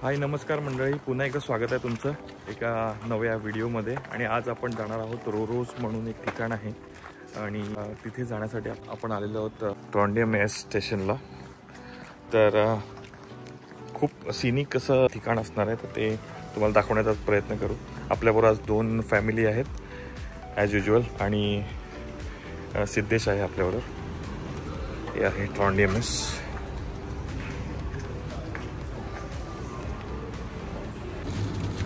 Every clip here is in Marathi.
हाय नमस्कार मंडळी, पुन्हा एकदा स्वागत आहे तुमचं एका नव्या व्हिडिओमध्ये. आणि आज आपण जाणार आहोत रोरोस म्हणून एक ठिकाण आहे आणि तिथे जाण्यासाठी आपण आलेलो आहोत ट्रॉन्डियम एस स्टेशनला. तर खूप सिनिक असं ठिकाण असणार आहे, तर ते तुम्हाला दाखवण्याचा प्रयत्न करू. आपल्याबरोबर आज 2 फॅमिली आहेत ॲज युजल आणि सिद्धेश आहे आपल्याबरोबर. हे आहे ट्रॉन्डियम एस.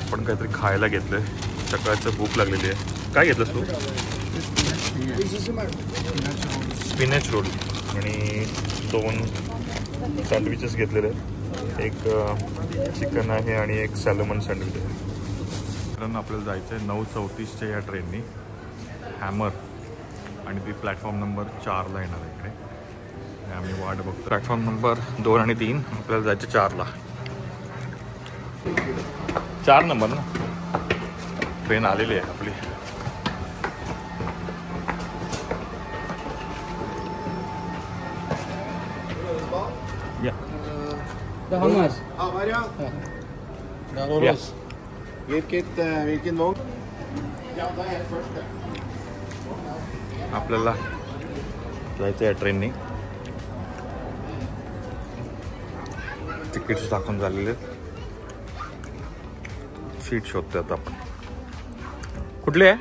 आपण काहीतरी खायला घेतलंय, सकाळचं भूक लागलेली आहे. काय घेतलंस तू? स्पिनच रोल आणि 2 सँडविचेस घेतलेले आहेत. एक चिकन आहे आणि एक सॅल्मन सँडविच आहे. कारण आपल्याला जायचं आहे 9:34च्या या ट्रेननी हॅमर, आणि ती प्लॅटफॉर्म नंबर 4ला येणार आहे इकडे. आम्ही वाट बघतो. प्लॅटफॉर्म नंबर 2 आणि 3, आपल्याला जायचं 4ला. 4 नंबर ना ट्रेन आलेली आहे आपली. आपल्याला जायचं आहे ट्रेननी. तिकीट्स दाखवून झालेले आहेत. सीट शोधतोय आता आपण. कुठली आहे?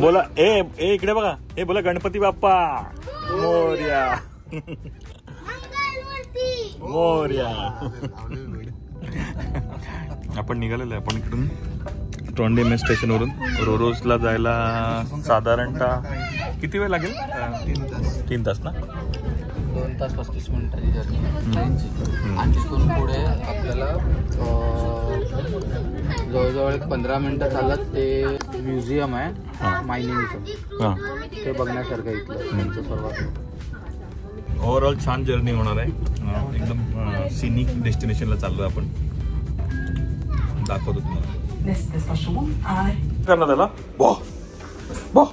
बोला इकडे बघा. हे बोला गणपती बाप्पा मोरया. मोरया. आपण निघालेलो आहे. आपण इकडून ट्रॉन्डियम स्टेशनवरून रोरोसला जायला साधारणतः किती वेळ लागेल? 3 तास ना? 2 तास 35 मिनिटाची जर्नी ट्रेनची. आणि तिथून पुढे आपल्याला जवळजवळ 15 मिनिटं चालत ते म्युझियम आहे मायनिंगचं. ते बघण्यासारखं इथलं त्यांचं सर्वात. ओव्हरऑल छान जर्नी होणार आहे. एकदम सिनिक डेस्टिनेशनला चाललो आपण. दाखवतो तुम्हाला. करणार त्याला बो बो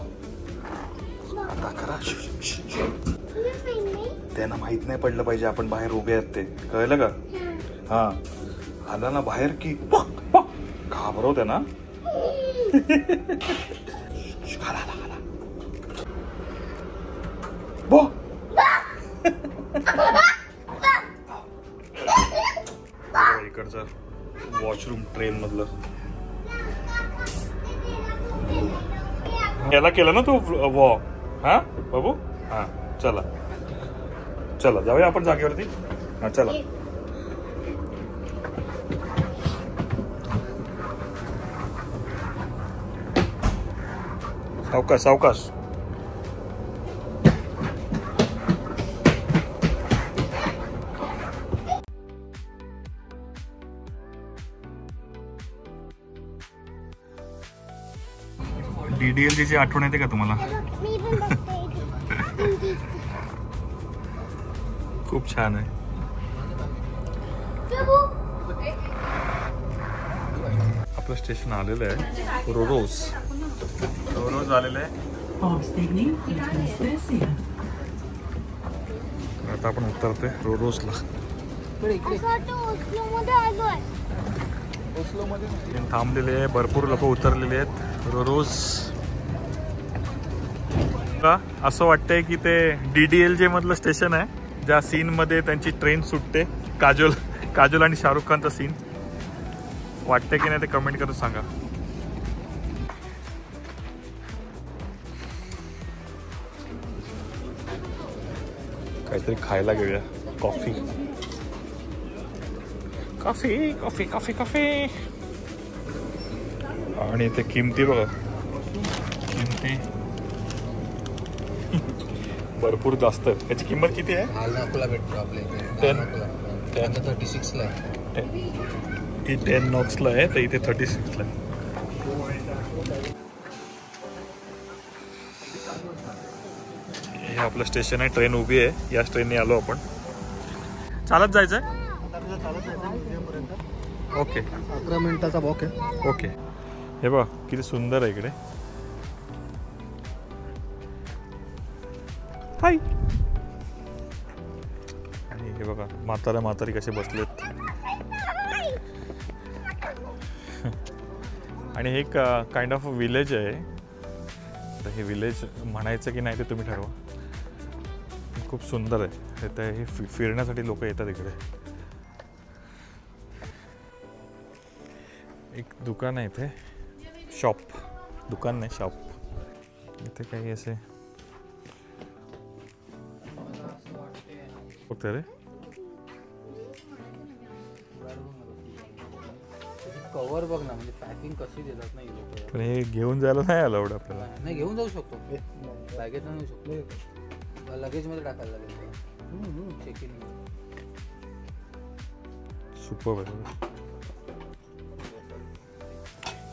त्यांना माहित नाही पडलं पाहिजे आपण बाहेर उभे आहेत ते. कळलं का? हा आला ना बाहेर की घाबरवते ना. बो इकडचं वॉशरूम ट्रेन मधलं. याला केलं ना तू वॉ? हा बाबू, हा चला चला जाऊया आपण जागेवरती. हा चला. सावकाश सावकाश. DDLJ ची आठवण येते का तुम्हाला? खूप छान आहे. आपलं स्टेशन आलेलं आहे रोरोस. रोरोस आलेलं आहे. आता आपण उतरतोय रोरोसला. थांबलेले आहे, भरपूर लोक उतरलेले आहेत रोरोस. असं वाटतंय की ते DDLJ मधलं स्टेशन आहे, ज्या सीन मध्ये त्यांची ट्रेन सुटते. काजोल आणि शाहरुख खानचा सीन वाटतंय की नाही ते कमेंट करून सांगा. काहीतरी खायला घेऊया. Coffee coffee coffee coffee coffee. आणि ते किमती बघा, किमती भरपूर जास्त. याची किंमत किती आहे? भेटतो आपल्या 36 ला आहे. ती 10 नॉक्सला आहे, तर इथे 36 ला आहे. हे आपलं स्टेशन आहे. ट्रेन उभी आहे. या ट्रेनने आलो आपण. चालत जायचंय. ओके 11 मिनिटाचा वॉक आहे. ओके. हे बघा किती सुंदर आहे इकडे. हाय. आणि हे बघा म्हातारी कसे बसलेत. आणि हे एक काइंड ऑफ विलेज आहे. तर हे विलेज म्हणायचं की नाही ते तुम्ही ठरवा. खूप सुंदर आहे. तर हे फिरण्यासाठी लोक येतात इकडे. एक दुकान आहे इथे, शॉप, दुकान नाही शॉप. इथे काही असे होते रे. कवर बघ ना, म्हणजे पॅकिंग कशी देतात ना लोक. पण हे घेऊन जायला नाही अलाउड आपल्याला. नाही घेऊन जाऊ शकतो, बॅगेत नेऊ शकतो, लगेज मध्ये टाकायला लागेल. Check in. सुपर आहे.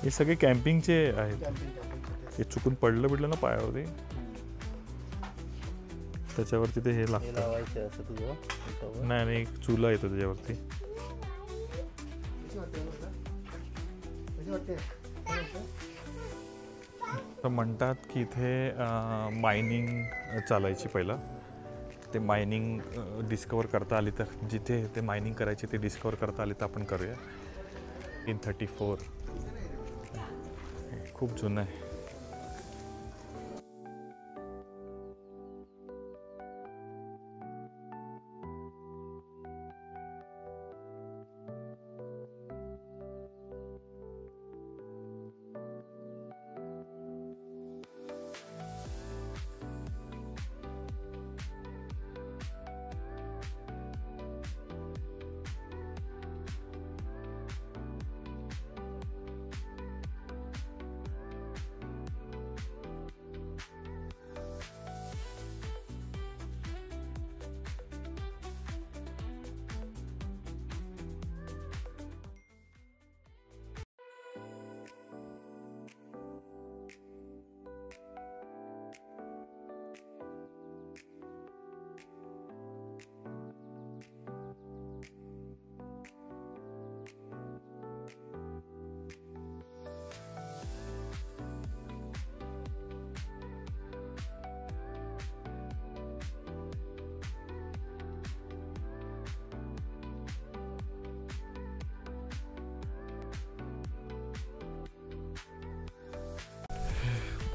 हे सगळे कॅम्पिंगचे आहेत. हे चुकून पडलं ना पायावरती, त्याच्यावरती ते हे लागतं. असं तुझं नाही एक चुला येतो त्याच्यावरती. तर म्हणतात की इथे मायनिंग चालायची पहिला. ते मायनिंग डिस्कवर करता आली तर, जिथे ते मायनिंग करायचे ते डिस्कवर करता आली तर आपण करूया. इन 34 खूप जुनं आहे.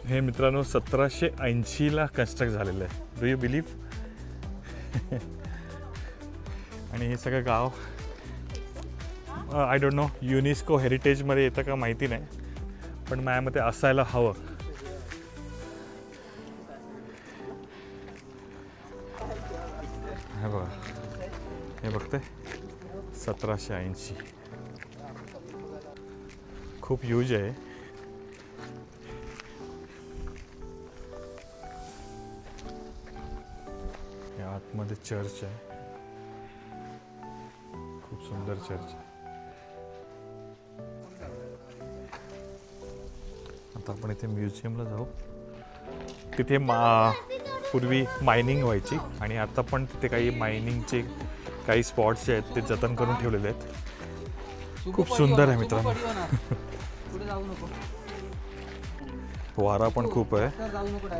हे मित्रांनो 1780ला कन्स्ट्रक्ट झालेलं आहे. Do you believe? आणि हे सगळं गाव आय डोंट नो युनेस्को हेरिटेजमध्ये येतं का माहिती नाही, पण माझ्या मते असायला हवं. हे बघा, हे बघते 1780 खूप ह्यूज आहे. आतमध्ये चर्च आहे, खूप सुंदर चर्च आहे. आता आपण इथे म्युझियमला जाऊ. तिथे पूर्वी मायनिंग व्हायची आणि आता पण तिथे काही मायनिंगचे काही स्पॉट्स जे आहेत ते जतन करून ठेवलेले आहेत. खूप सुंदर आहे मित्रांनो. वारा पण खूप आहे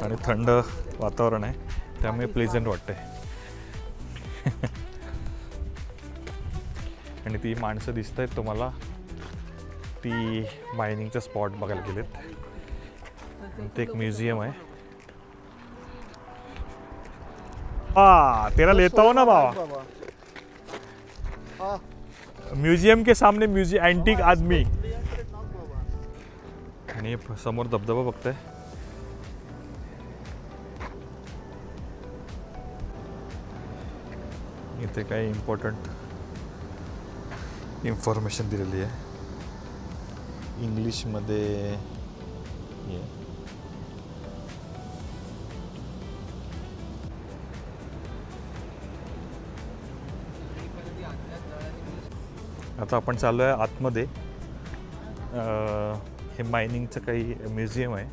आणि थंड वातावरण आहे, त्यामुळे प्लेझंट वाटतंय. आणि ती माणसं दिसत आहेत तुम्हाला, ती मायनिंगचा स्पॉट बघायला गेलेत. ते एक म्युझियम आहे. तेरा लेता हो ना बाबा. म्युझियम के सामने म्युझियम अँटिक आदमी. आणि समोर धबधबा बघताय. इथे काही इम्पॉर्टंट इन्फॉर्मेशन दिलेली आहे इंग्लिशमध्ये. आता आपण चाललो आहे आतमध्ये. हे मायनिंगचं काही म्युझियम आहे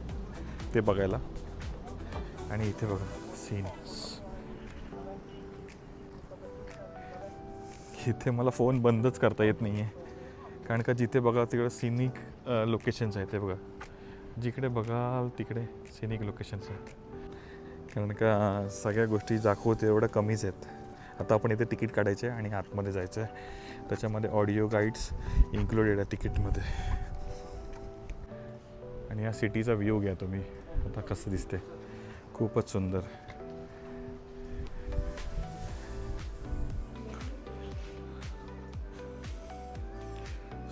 ते बघायला. आणि इथे बघा सीन्स. इथे मला फोन बंदच करता येत नाही आहे, कारण का जिथे बघा तिकडे सिनिक लोकेशन्स आहेत. ते बघा, जिकडे बघाल तिकडे सिनिक लोकेशन्स आहेत. कारण का सगळ्या गोष्टी दाखवते एवढं कमीच आहेत. आता आपण इथे तिकीट काढायचे आणि आतमध्ये जायचं आहे. त्याच्यामध्ये ऑडिओ गाईड्स इन्क्लुडेड आहे तिकीटमध्ये. आणि या सिटीचा व्ह्यू घ्या तुम्ही आता कसं दिसते, खूपच सुंदर.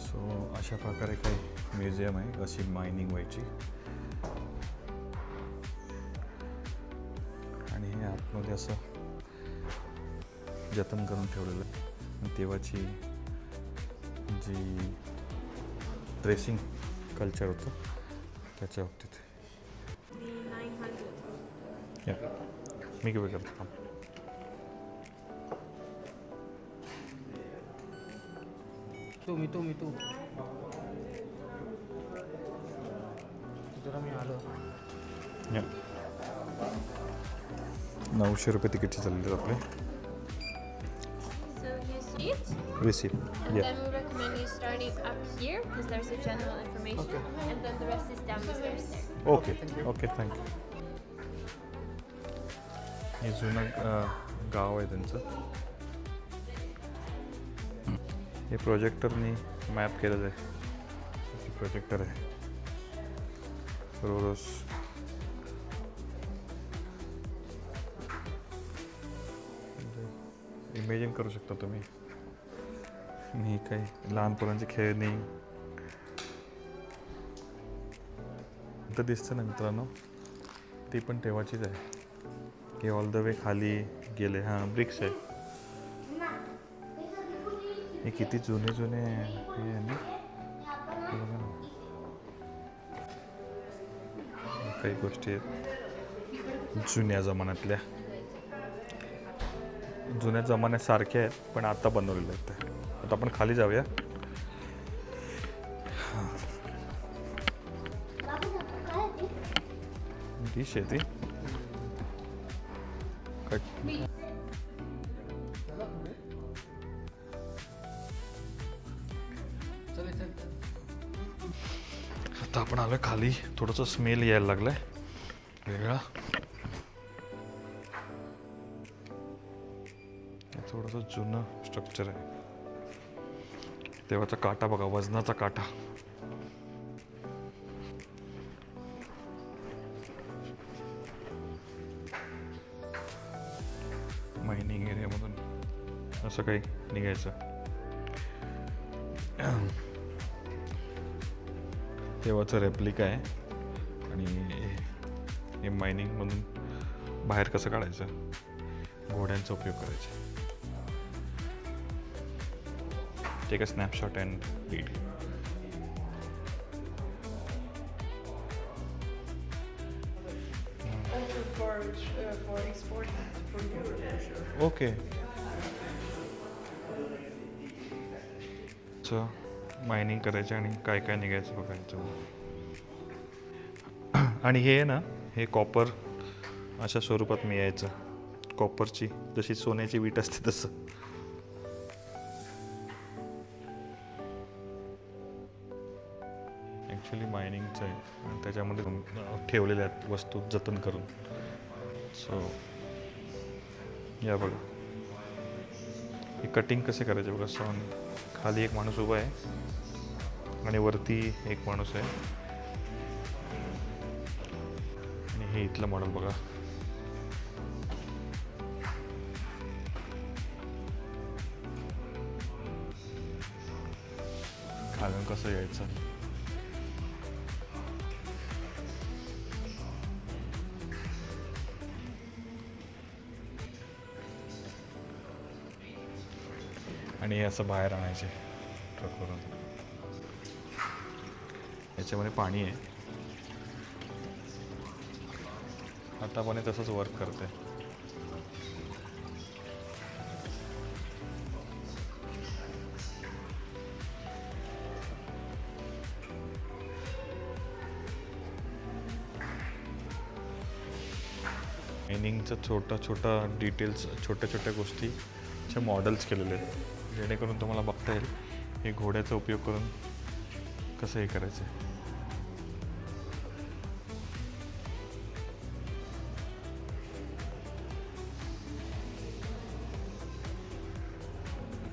सो अशा प्रकारे काही म्युझियम आहे कशी मायनिंग व्हायची. आणि हे आतमध्ये असं जतन करून ठेवलेलं आहे. तेव्हाची जी ड्रेसिंग कल्चर होतं त्याच्या बाबतीत. मी काय करतो मी तू जरा मी आलो. 900 रुपये तिकीटचे चालले आपले. Receipt. And Yeah. then we recommend you starting up here because there's a general information, and then the rest is down the stairs there. Okay thank you. हे जुनं गाव आहे त्यांचं. हे प्रोजेक्टरनी मॅप केलेलं आहे. प्रोजेक्टर आहे रोरोस. इमेजिन करू शकता तुम्ही. मी काही लहान पोरांची खेळणी तर दिसतं ना मित्रांनो, ती पण तेव्हाचीच आहे. हे ऑल द वे खाली गेले. हां, ब्रिक्स आहे. हे किती जुने हे आहे ना. काही गोष्टी आहेत जुन्या जमान्यातल्या, जुन्या जमान्यासारख्या आहेत पण आता बनवलेल्या आहेत. आता आपण खाली जाऊया. डिश आहे ती आता आपण आलोय खाली. थोडंसं स्मेल यायला लागलाय वेगळा. थोडंसं जुनं स्ट्रक्चर आहे. तेव्हाचा काटा बघा, वजनाचा काटा. मायनिंग एरियामधून असं काही निघायचं. तेव्हाचं रेप्लिका आहे. आणि हे मायनिंगमधून बाहेर कसं काढायचं, घोड्यांचा उपयोग करायचा. Take a snapshot and read. For export from Europe. Okay. Mining करायचं आणि काय काय निघायचं बघायचं. आणि हे ना, हे कॉपर अशा स्वरूपात मिळायचं. कॉपरची जशी सोन्याची वीट असते तसं. ॲक्च्युली मायनिंगचं आहे आणि त्याच्यामध्ये ठेवलेल्या आहेत वस्तू जतन करून. सो या बघा, हे कटिंग कसे करायचे बघा. सॉन खाली एक माणूस उभा आहे आणि वरती एक माणूस आहे. आणि हे इथलं मॉडेल बघा. खालून कसं यायचं. आणि हे असं बाहेर आणायचे ट्रकवरून. याच्यामध्ये पाणी आहे. आता पण तसंच वर्क करते. मायनिंगचं छोटा डिटेल्स, छोट्या गोष्टीचे मॉडेल्स केलेले आहेत जेणेकरून तुम्हाला बघता येईल हे घोड्याचा उपयोग करून कसं हे करायचं आहे.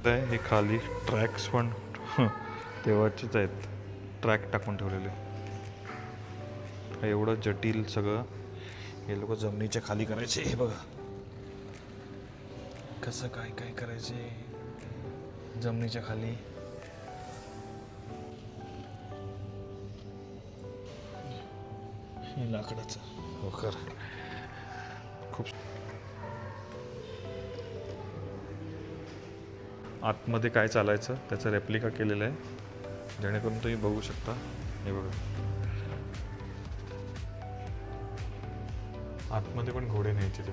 हे खाली ट्रॅक्स पण तेव्हाचेच आहेत, ट्रॅक टाकून ठेवलेले. एवढं जटिल सगळं हे लोक जमिनीच्या खाली करायचे. हे बघा कसं काय काय करायचे जमिनीच्या खाली. हे लाकडाचं हो खरं खूप. आतमध्ये काय चालायचं त्याचा रेप्लिका केलेला आहे, जेणेकरून तुम्ही बघू शकता. हे बघा आतमध्ये पण घोडे न्यायचे ते.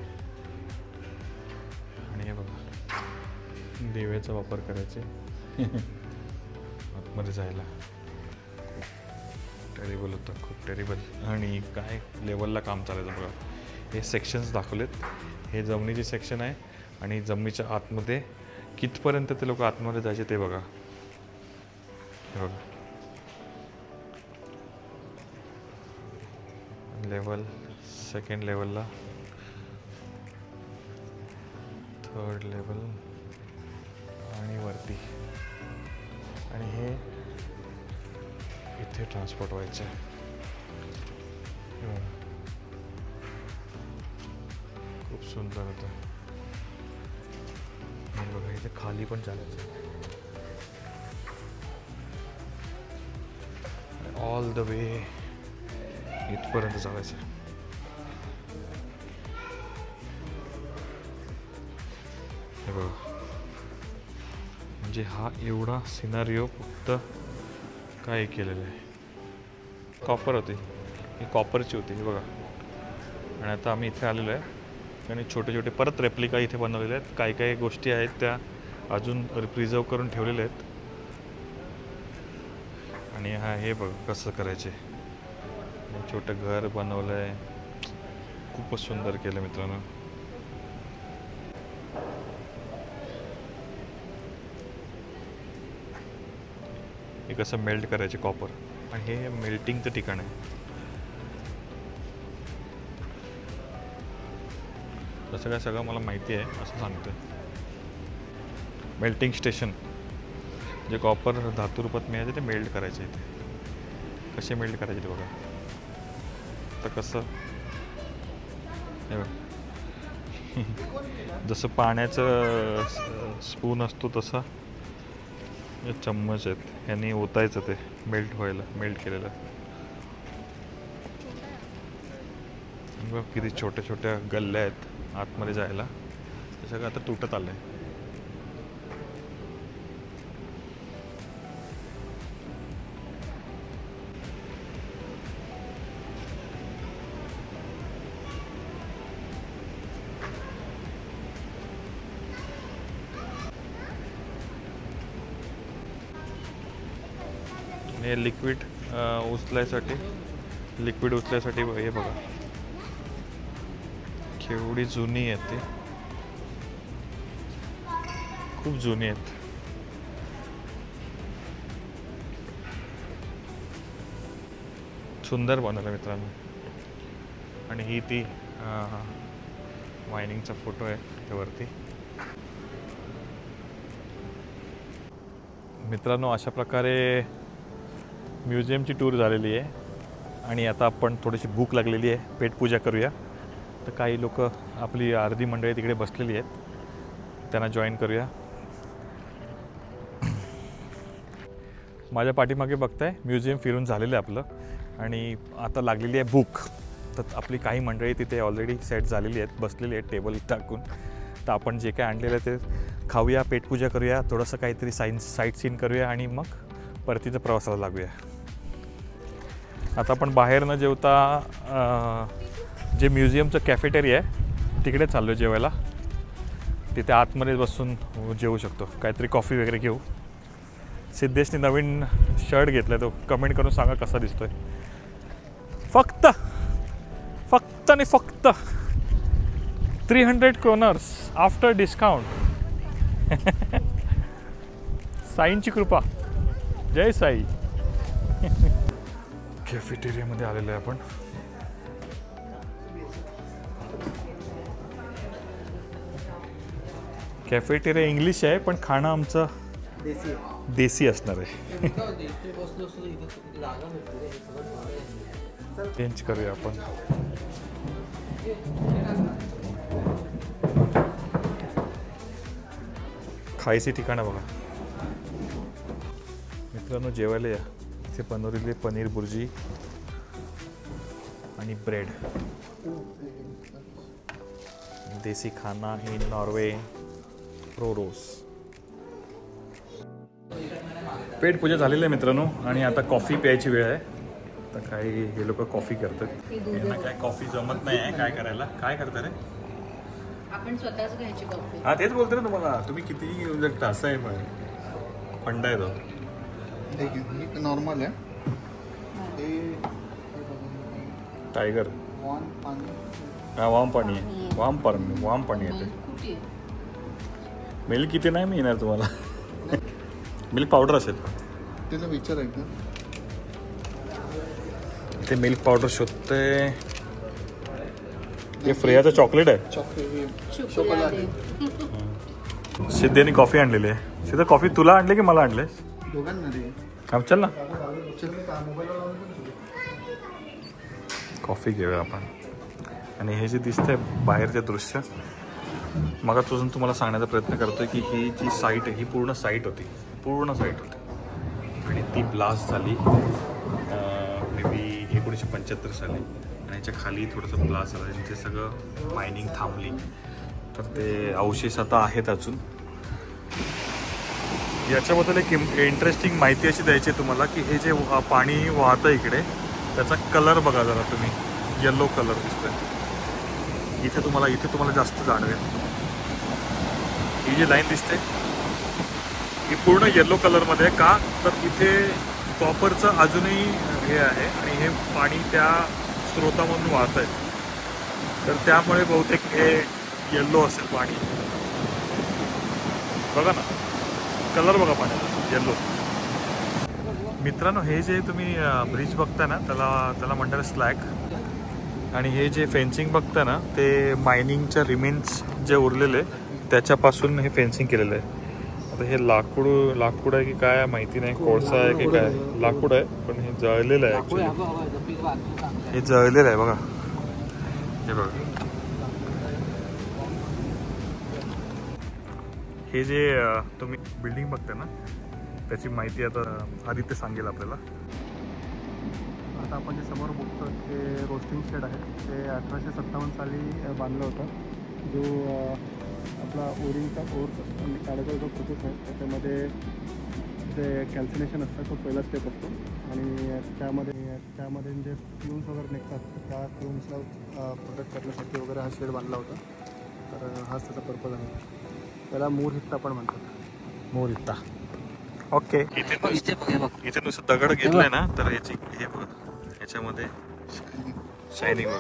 आणि हे बघा दिव्याचा वापर करायचे आतमध्ये जायला. टेरिबल होतं, खूप टेरिबल. आणि काय लेवलला काम चालायचं बघा. हे सेक्शन्स दाखवलेत. हे जमिनीचे सेक्शन आहे आणि जमिनीच्या आतमध्ये कितपर्यंत ते लोक आतमध्ये जायचे ते बघा. हे बघा लेवल, सेकंड लेवलला, थर्ड लेवल आणि वरती. आणि हे इथे ट्रान्सपोर्ट व्हायचं. खूप सुंदर होतं. बघा इथे खाली पण चालायचं. ऑल द वे इथपर्यंत चालायचं. हे बघा म्हणजे हा एवढा सिनारिओ फक्त काय केलेलं आहे. कॉपर होती, ही कॉपरची होती. हे बघा. आणि आता आम्ही इथे आलेलो आहे आणि छोटे छोटे परत रेप्लिका इथे बनवलेले आहेत. काही काही गोष्टी आहेत त्या अजून प्रिझर्व करून ठेवलेल्या आहेत. आणि हा हे बघ कसं करायचे. छोटं घर बनवलं आहे, खूपच सुंदर केलं मित्रांनो. हे कसं मेल्ट करायचे कॉपर. आणि हे मेल्टिंगचं ठिकाण आहे. तसं काय सगळं मला माहिती आहे असं सांगतोय. मेल्टिंग स्टेशन जे कॉपर धातू रूपात मिळायचे ते मेल्ट करायचे इथे. कसे मेल्ट करायचे ते बघा. तर कसं हे बघा जसं पाण्याचं स्पून असतो तसा हे चम्मच आहेत, ह्यांनी ओतायचं ते मेल्ट व्हायला. मेल्ट केलेलं बघ. किती छोट्या छोट्या गल्ल्या आहेत आतमध्ये जायला. ते सगळं आता तुटत आलंय. हे लिक्विड उचलायसाठी हे बघा केवढी जुनी आहेत ती. खूप जुनी आहेत. सुंदर बनवलं मित्रांनो. आणि ही ती मायनिंगचा फोटो आहे त्यावरती. मित्रांनो अशा प्रकारे म्युझियमची टूर झालेली आहे. आणि आता आपण थोडीशी भूक लागलेली आहे, पेटपूजा करूया. तर काही लोक आपली अर्धी मंडळी तिकडे बसलेली आहेत, त्यांना जॉईन करूया. माझ्या पाठीमागे बघताय म्युझियम फिरून झालेलं आहे आपलं. आणि आता लागलेली आहे भूक. तर आपली काही मंडळी तिथे ऑलरेडी सेट झालेली आहेत, बसलेली आहेत टेबल टाकून. तर आपण जे काय आणलेलं आहे ते खाऊया, पेटपूजा करूया, थोडंसं काहीतरी साईट सीन करूया आणि मग परतीच्या प्रवासाला लागूया. आता आपण बाहेर न जेवता जे म्युझियमचं कॅफेटेरिया आहे तिकडे चाललो जेवायला. तिथे आतमध्ये बसून जेवू शकतो. काहीतरी कॉफी वगैरे घेऊ. सिद्धेशने नवीन शर्ट घेतला, तो कमेंट करून सांगा कसा दिसतोय. फक्त आणि फक्त 300 kroners आफ्टर डिस्काउंट. साईंची कृपा. जय साई. कॅफेटेरियामध्ये आलेलो आहे आपण. कॅफेटेरिया इंग्लिश आहे पण खाणं आमचं देसी आहे. देसी असणार आहे. इथे बसलो असतो इथे जागा भेटते रे, हे सगळं भाडं आहे. चेंज करूया आपण. खायची ठिकाणं बघा मित्रांनो, जेवायला या. इथे बनवलेली पनीर बुर्जी आणि ब्रेड. देसी खाना इन नॉर्वे, रोरोस. पेट पूजा झालेली आहे मित्रांनो आणि आता कॉफी प्यायची वेळ आहे. आता काय हे लोक कॉफी करतात. यांना काय कॉफी जमत नाही आहे, काय करायला. काय करता रे? आपण स्वतःच घ्यायची कॉफी. हा तेच बोलतो ना तुम्हाला. तुम्ही किती म्हणजे असं आहे पण फंडा आहे तो. नॉर्मल आहे टायगर. हा वाम पाणी आहे. वाम पाणी येते. मिल्क किती नाही मी येणार तुम्हाला. मिल्क पावडर असेल तिला विचार आहे का? इथे मिल्क पावडर शोधते. हे फ्रेयाचं चॉकलेट आहे. सिद्धेने कॉफी आणलेली आहे. सिद्ध कॉफी तुला आणली की मला आणले? दोघांना रे. काम चल ना. कॉफी घेऊया आपण. आणि हे जे दिसतंय बाहेरचे दृश्य मगापासून तुम्हाला सांगण्याचा प्रयत्न करतोय की ही जी साईट आहे ही पूर्ण साईट होती आणि ती ब्लास्ट झाली मे बी 1975 साली. आणि याच्या खाली थोडंसं ब्लास्ट झालं. तिथे सगळं मायनिंग थांबली. तर ते अवशेष आता आहेत अजून. याच्याबद्दल एक इंटरेस्टिंग माहिती अशी द्यायची आहे तुम्हाला की हे जे पाणी वाहतं इकडे त्याचा कलर बघा जरा तुम्ही. येल्लो कलर दिसतोय इथे तुम्हाला जास्त जाणवेल. ही जी लाईन दिसते ही पूर्ण येल्लो कलरमध्ये आहे. का तर इथे कॉपरचं अजूनही हे आहे आणि हे पाणी त्या स्रोतामधून वाहत आहे. तर त्यामुळे बहुतेक हे येल्लो असेल पाणी. बघा ना कलर बघा पाण्याचा येल्लो. मित्रांनो हे जे तुम्ही ब्रिज बघता ना त्याला म्हणतात स्लॅग. आणि हे जे फेन्सिंग बघता ना ते मायनिंगच्या रिमेन्स जे उरलेले त्याच्यापासून हे फेन्सिंग केलेलं आहे. आता हे लाकूड आहे की काय माहिती नाही. कोळसा आहे की काय. लाकूड आहे पण हे जळलेलं आहे ॲक्च्युली. हे जळलेलं आहे बघा. हे बघा हे जे तुम्ही बिल्डिंग बघता ना त्याची माहिती आता आदित्य सांगेल आपल्याला. आता आपण जे समोर बघतो ते रोस्टिंग शेड आहे. ते 1857 साली बांधलं होतं. जो आपला ओरिंगचा ओर काढायचा जो प्रोसेस आहे त्याच्यामध्ये जे कॅल्सिनेशन असतं तो पहिला स्टेप असतो. आणि त्यामध्ये जे फ्युम्स वगैरे निघतात त्या फ्युम्सला प्रोटेक्ट करण्यासाठी वगैरे हा शेड बांधला होता. तर हाच त्याचा पर्पज आहे. त्याला मोरहित्ता पण म्हणतात. मोरहित्ता. ओके. इथे नुसतं दगड घेतलंय ना तर याची हे बघा याच्यामध्ये शायनिंग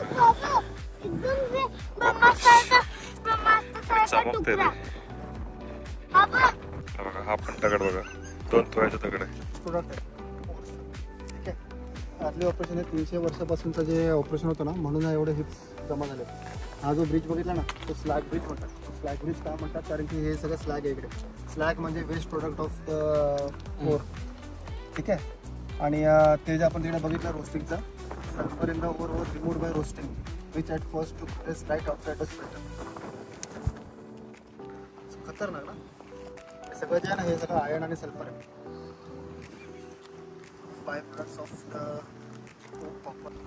चमकते ते. बघा हा पण दगड बघा 2 तोळ्याचा दगड आहे. प्रोडक्ट आहे. ठीक आहे. आतली ऑपरेशन आहे 300 वर्षापासूनचं जे ऑपरेशन होतं ना म्हणून एवढे हिप्स जमा झाले. हा जो ब्रिज बघितला ना तो स्लॅग ब्रिज म्हणतात. स्लॅग ब्रिज का म्हणतात कारण की हे सगळं स्लॅग आहे इकडे. स्लॅग म्हणजे waste product of the ore. ठीक आहे. आणि ते जे आपण तिकडे बघितलं रोस्टिंगचा sulphur in the ore was removed by roasting which at first to place right outside the spectrum. खतरनाक ना. हे सगळं जे आहे ना हे सगळं आयर्न आणि सल्फर आहे. By products of the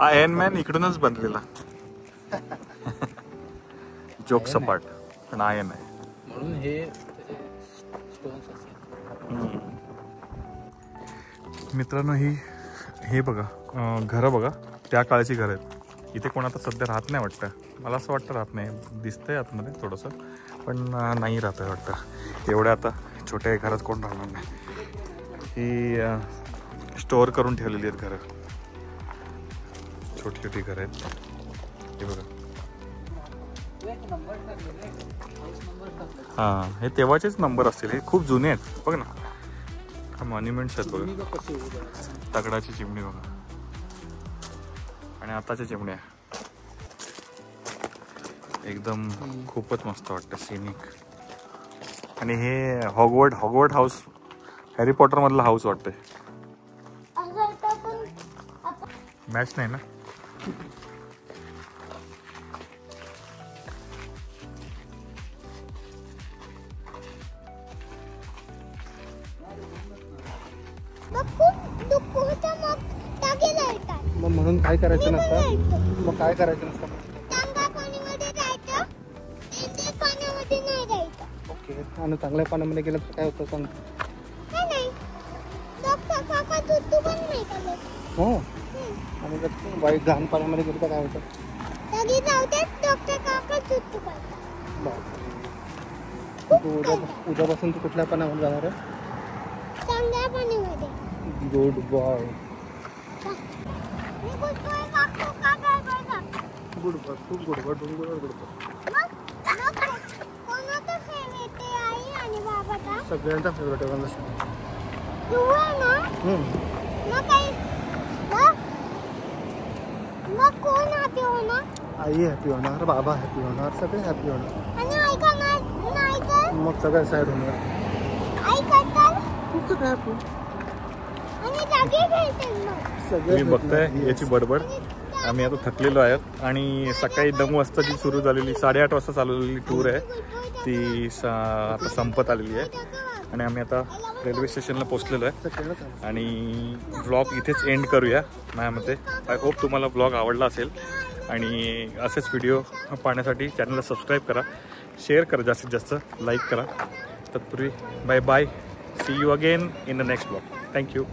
iron man इकडूनच बनलेला. जोक सपाट पण आयर्न आहे म्हणून हे स्टोन्स असतात. मित्रांनो हे बघा घरं बघा त्या काळची घरं आहेत. इथे कोण आता सध्या राहत नाही वाटतं. मला असं वाटतं राहत नाही. दिसतंय आतमध्ये थोडंसं पण नाही राहत आहे वाटतं. एवढ्या आता छोट्या घरात कोण राहणार नाही. ही स्टोअर करून ठेवलेली आहेत घरं. छोटी छोटी घरं आहेत. हे बघा हां हे तेव्हाचेच नंबर असतील. हे खूप जुने आहेत बघ ना. हा मॉन्युमेंट्स आहेत बघा. दगडाची चिमणी बघा आणि आताच्या चिमण्या एकदम खूपच मस्त वाटतं. सिनिक आणि हे हॉगवर्ड हाऊस, हॅरी पॉटर मधला हाऊस वाटतंय. मॅच नाही ना. मग म्हणून काय करायचं नसतं. मग काय करायचं नसतं. ओके. आणि चांगल्या पाण्यामध्ये गेलं तर काय होतं सांग. हो. आणि जर वाईट घाण पाण्यामध्ये गेलं तर काय होतं. उद्यापासून तू कुठल्या पाण्यामध्ये जाणार आहे. Good boy. Good boy. खूप गुड बॉय. Good boy. सगळ्यांचा फेवरेट आहे मला. आई हॅपी होणार, बाबा हॅपी होणार, सगळे हॅपी होणार. मग सगळ्या साईड होणार. खूप हॅपी. तुम्ही बघताय याची बडबड. आम्ही आता थकलेलो आहोत आणि सकाळी 9 वाजता जी सुरू झालेली 8:30 वाजता चालवलेली टूर आहे ती आता संपत आलेली आहे. आणि आम्ही आता रेल्वे स्टेशनला पोहोचलेलो आहे आणि व्लॉग इथेच एंड करूया माझ्या मते. आय होप तुम्हाला व्लॉग आवडला असेल आणि असेच व्हिडिओ पाहण्यासाठी चॅनलला सबस्क्राईब करा, शेअर करा, जास्तीत जास्त लाईक करा. तत्पूर्वी bye bye. See you again in the next vlog. Thank you.